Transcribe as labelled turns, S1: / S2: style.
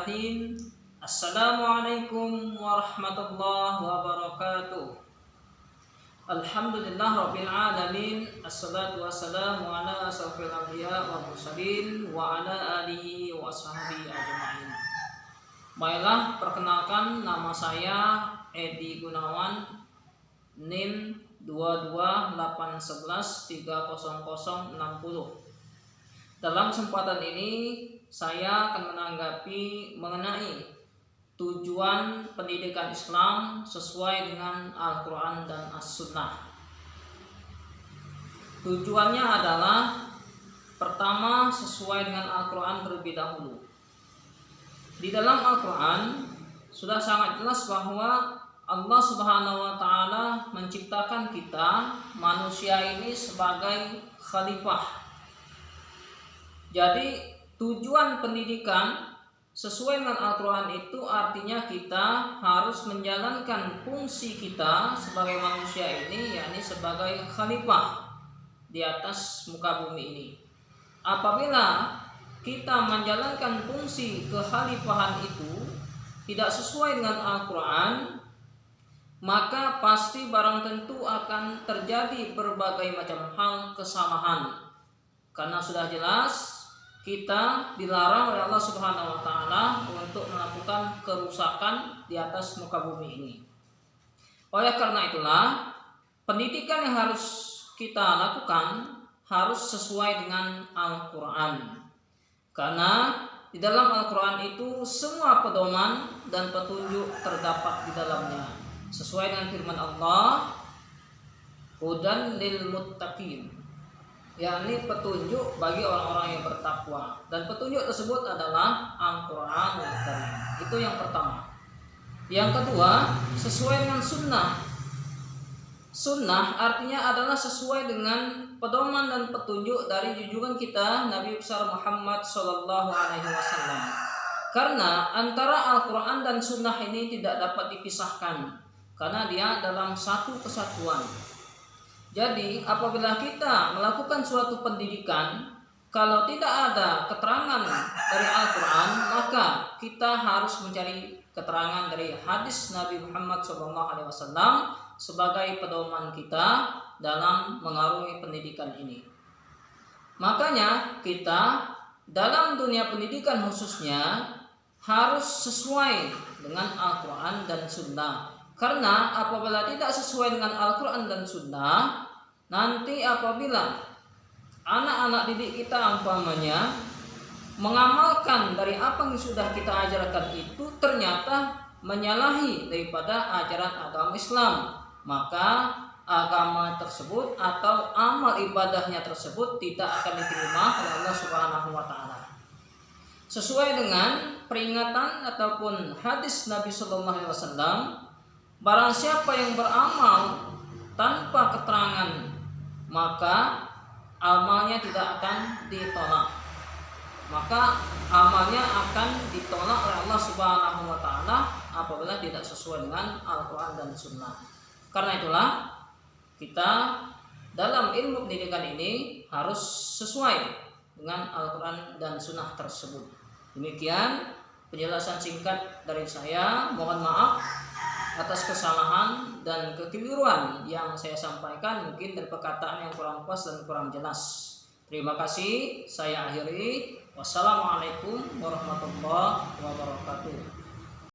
S1: Bismillahirrahmanirrahim. Assalamualaikum warahmatullahi wabarakatuh. Alhamdulillah rabbil alamin. Assalatu wassalamu ala asrofil anbiya wal mursalin wa ala alihi wa sahbihi ajma'in. Baiklah, perkenalkan, nama saya Edi Gunawan, NIM 22811300060. Dalam kesempatan ini saya akan menanggapi mengenai tujuan pendidikan Islam sesuai dengan Al-Quran dan As-Sunnah. Tujuannya adalah pertama, sesuai dengan Al-Quran terlebih dahulu. Di dalam Al-Quran sudah sangat jelas bahwa Allah Subhanahu wa Ta'ala menciptakan kita manusia ini sebagai khalifah. Jadi tujuan pendidikan sesuai dengan Al-Quran itu artinya kita harus menjalankan fungsi kita sebagai manusia ini, yakni sebagai khalifah di atas muka bumi ini. Apabila kita menjalankan fungsi kekhalifahan itu tidak sesuai dengan Al-Quran, maka pasti barang tentu akan terjadi berbagai macam hal kesalahan. Karena sudah jelas kita dilarang oleh Allah Subhanahu wa Ta'ala untuk melakukan kerusakan di atas muka bumi ini. Oleh karena itulah, pendidikan yang harus kita lakukan harus sesuai dengan Al-Quran. Karena di dalam Al-Quran itu semua pedoman dan petunjuk terdapat di dalamnya. Sesuai dengan firman Allah, hudan lil muttaqin, yakni petunjuk bagi orang-orang yang bertakwa, dan petunjuk tersebut adalah Al-Quran. Itu yang pertama. Yang kedua, sesuai dengan sunnah. Sunnah artinya adalah sesuai dengan pedoman dan petunjuk dari junjungan kita Nabi besar Muhammad SAW. Karena antara Al-Quran dan sunnah ini tidak dapat dipisahkan, karena dia dalam satu kesatuan. Jadi apabila kita melakukan suatu pendidikan, kalau tidak ada keterangan dari Al-Quran, maka kita harus mencari keterangan dari hadis Nabi Muhammad SAW sebagai pedoman kita dalam mengarungi pendidikan ini. Makanya kita dalam dunia pendidikan khususnya harus sesuai dengan Al-Quran dan Sunnah. Karena apabila tidak sesuai dengan Al-Quran dan Sunnah, nanti apabila anak-anak didik kita umpamanya mengamalkan dari apa yang sudah kita ajarkan itu ternyata menyalahi daripada ajaran agama Islam, maka agama tersebut atau amal ibadahnya tersebut tidak akan diterima oleh Allah Subhanahu wa Ta'ala. Sesuai dengan peringatan ataupun hadis Nabi Sallallahu Alaihi Wasallam, barang siapa yang beramal tanpa keterangan, maka amalnya tidak akan ditolak. Maka amalnya akan ditolak oleh Allah Subhanahu wa Ta'ala apabila tidak sesuai dengan Al-Quran dan Sunnah. Karena itulah kita dalam ilmu pendidikan ini harus sesuai dengan Al-Quran dan Sunnah tersebut. Demikian penjelasan singkat dari saya. Mohon maaf atas kesalahan dan kekeliruan yang saya sampaikan, mungkin dari perkataan yang kurang pas dan kurang jelas. Terima kasih, saya akhiri. Wassalamualaikum warahmatullahi wabarakatuh.